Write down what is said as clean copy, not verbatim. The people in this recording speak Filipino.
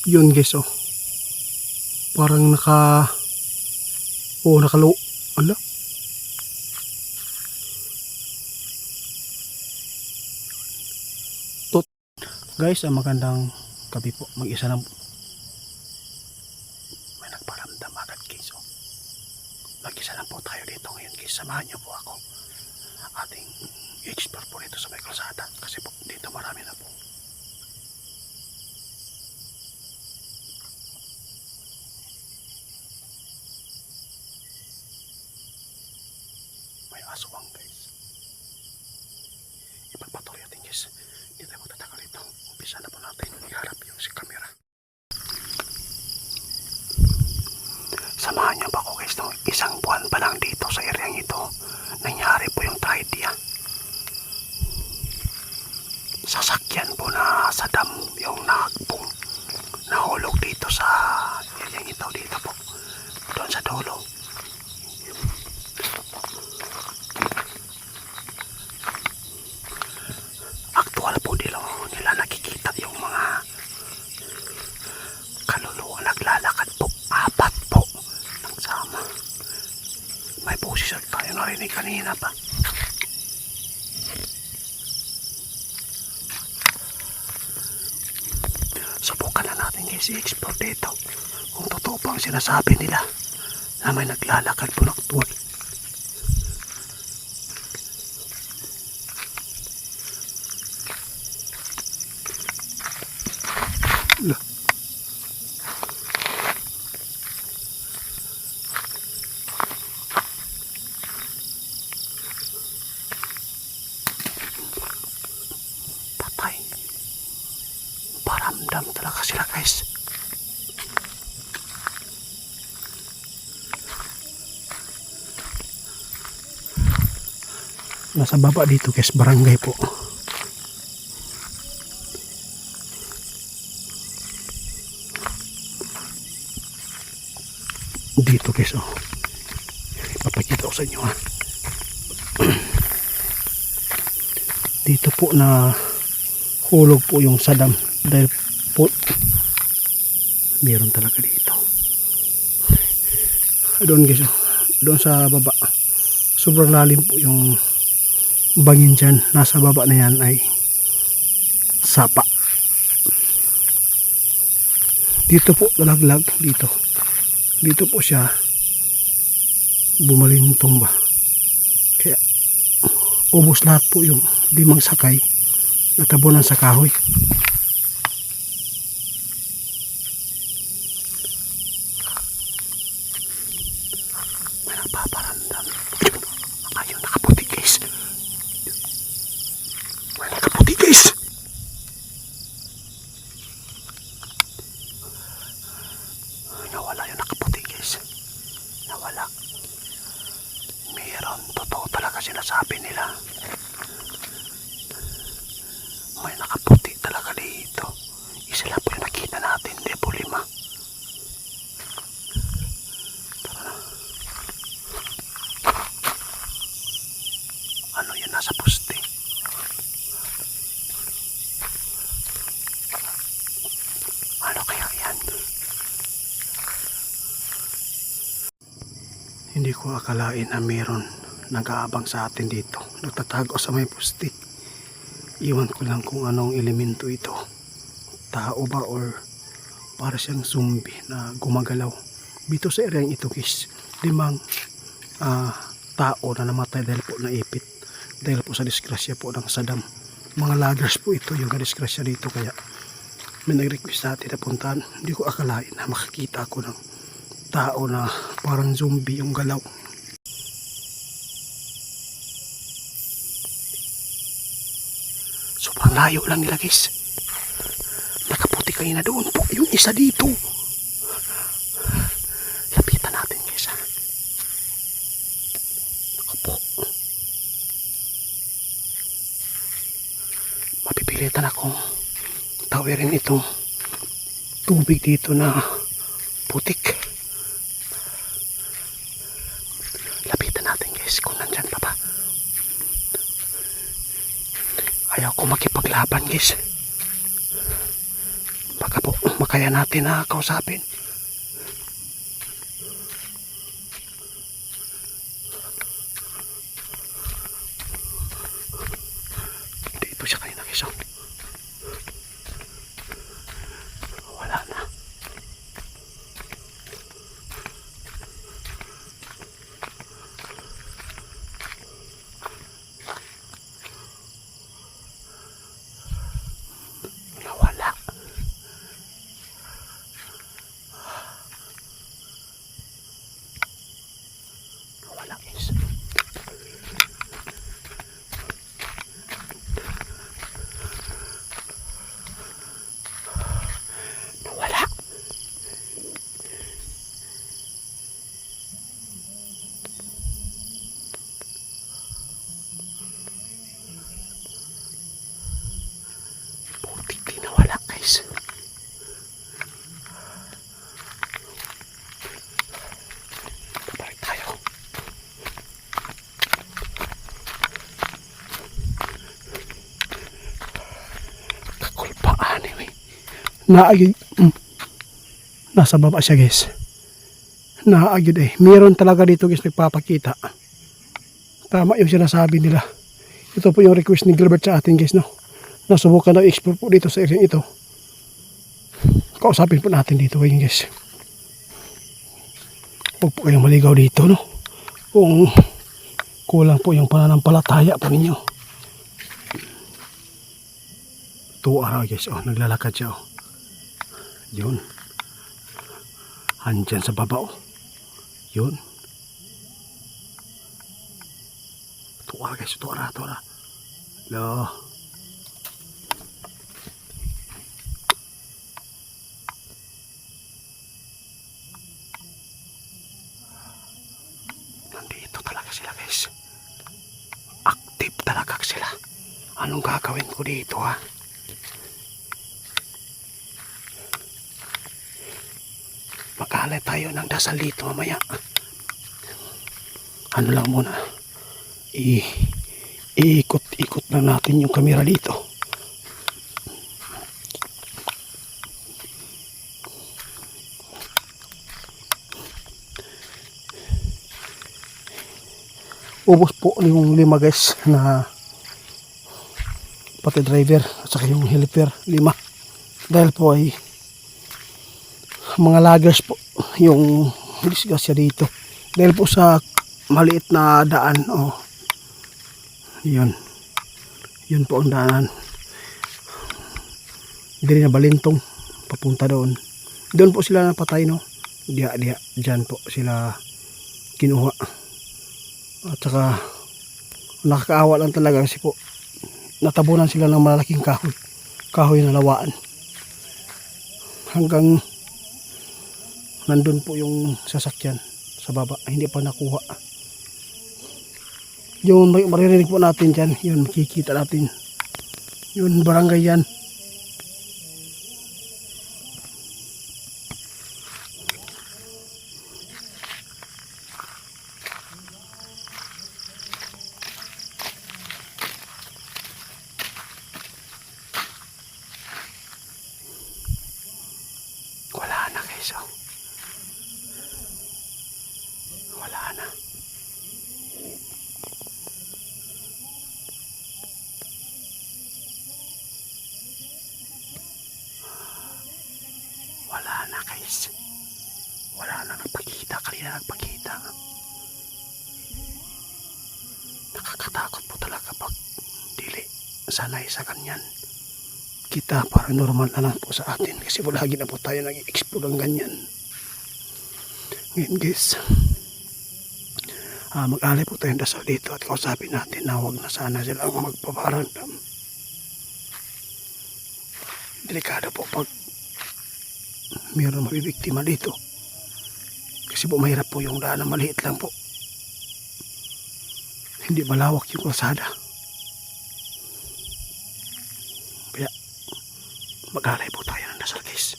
Yun guys, oh. Parang nakalo. Ala. Guys, magandang gabi po. Mag-isa lang. May nagparamdam agad guys, oh. Mag-isa lang po tayo dito ngayon guys. Samahan niyo po ako. Ating explore po dito sa may kalsada. Kasi po dito marami na po. May aswang guys. Ipagpatuloy natin guys. Hindi tayo magtatagal dito. Umpisa na po natin iharap yung si camera. Samahan niyo ba ako guys, no? Isang buwan pa lang dito sa areang ito, nangyari po yung tragedya. Sasakyan po na sa dam yung nahagpong nahulog dito sa areang ito, dito po doon sa dulo. Aktual po nila nakikita yung mga kaluluwa naglalakad po, apat po ng sama. May boses tayo narinig kanina pa. Subukan na natin guys i-explore dito kung totoo pa ang sinasabi nila na may naglalakad po ng aktual. Patay. Paramdam talaga sila guys. Nasa baba dito guys, barangay po. Dito guys, oh. Ipapakita ko sa inyo, ha. Dito po na hulog po yung sadam dahil po meron talaga dito. Doon guys, oh. Doon sa baba. Sobrang lalim po yung bangin dyan. Nasa baba na yan ay sapa. Dito po nalaglag dito. Dito po siya bumalintong ba. Kaya ubos lahat po yung 5 sakay natabunan sa kahoy. May nagpaparamdam. Ayun, nakaputi guys. May nakaputi guys. Nawala yung nakaputi guys. Nawala. Meron, totoo talaga sinasabi nila. May nakaputi talaga dito. Isa lang po yung nakita natin, di po 5. Tara na. Ano yan, nasa poste? Ano kaya yan? Hindi ko akalain na meron nag-aabang sa atin dito. Nagtatago sa may poste. Iwan ko lang kung anong elemento ito. Tao ba or para siyang zombie na gumagalaw. Dito sa area ito guys, 5 tao na namatay dahil po naipit. Dahil po sa disgrasya po ng sadam. Mga loggers po ito yung disgrasya dito, kaya may nag-request natin na puntahan. Hindi ko akalain na makakita ako ng tao na parang zombie yung galaw. Sobrang layo lang nila guys. Nakaputi kayo na doon po yung isa dito. Lapitan natin guys, ha. Ako po. Mapipilitan akong tawirin itong tubig dito na putik. Lapitan natin guys kung nandyan pa ba. Ayaw ko makipaglaban guys. Baka po kaya natin na kausapin. Dito siya kanina guys. Wala na. Nawala. Nawala guys. Nawala. Putik di nawala guys. Babalik tayo. Kakulpaan eh. Naagid. Nasa baba siya guys. Naagid eh. Meron talaga dito guys nagpapakita. Tama yung sinasabi nila. Ito po yung request ni Gilbert sa atin guys, no. Nasubukan na explore po dito sa area ito. Kausapin po natin dito ngayon guys. Huwag po kayong maligaw dito, no. Kung kulang po yung pananampalataya po ninyo. 2 araw guys, oh, naglalakad siya, oh. Yun. Andyan sa baba, oh. Yun. 2 araw guys, 2 araw. Lo. Nandito talaga sila guys. Active talaga sila. Anong gagawin ko dito ha? Mag-alay tayo ng dasal dito mamaya. Ano lang muna. Iikot-ikot lang natin yung kamera dito. Ubos po yung 5 guys na pati driver at saka yung helper 5. Dahil po ay mga lagers po yung disgrasya dito. Dahil po sa maliit na daan, oh. Yun po ang daanan. Hindi rin na balintong papunta doon. Doon po sila napatay, no. Diyan po sila kinuha. At saka nakakaawa lang talaga kasi po natabunan sila ng malalaking kahoy na lawaan. Hanggang nandun po yung sasakyan sa baba, hindi pa nakuha. Yung maririnig po natin dyan, yun makikita natin. Yun, barangay yan. Wala na guys, oh. Wala na. Wala na guys. Wala na nagpakita. Kanina nagpakita. Nakakatakot po talaga pag dili sanay sa ganyan. Kita paranormal na lang po sa atin kasi lagi na po tayo nag-explore ng ganyan. Ngayon guys, mag-alay po tayong dasal dito at kausapin natin na huwag na sana silang magpaparamdam. Delikado po pag mayroon mabibiktima dito kasi po mahirap po yung daan na maliit lang po, hindi malawak yung kalsada. Kaya mag-alay po tayo ng dasal guys.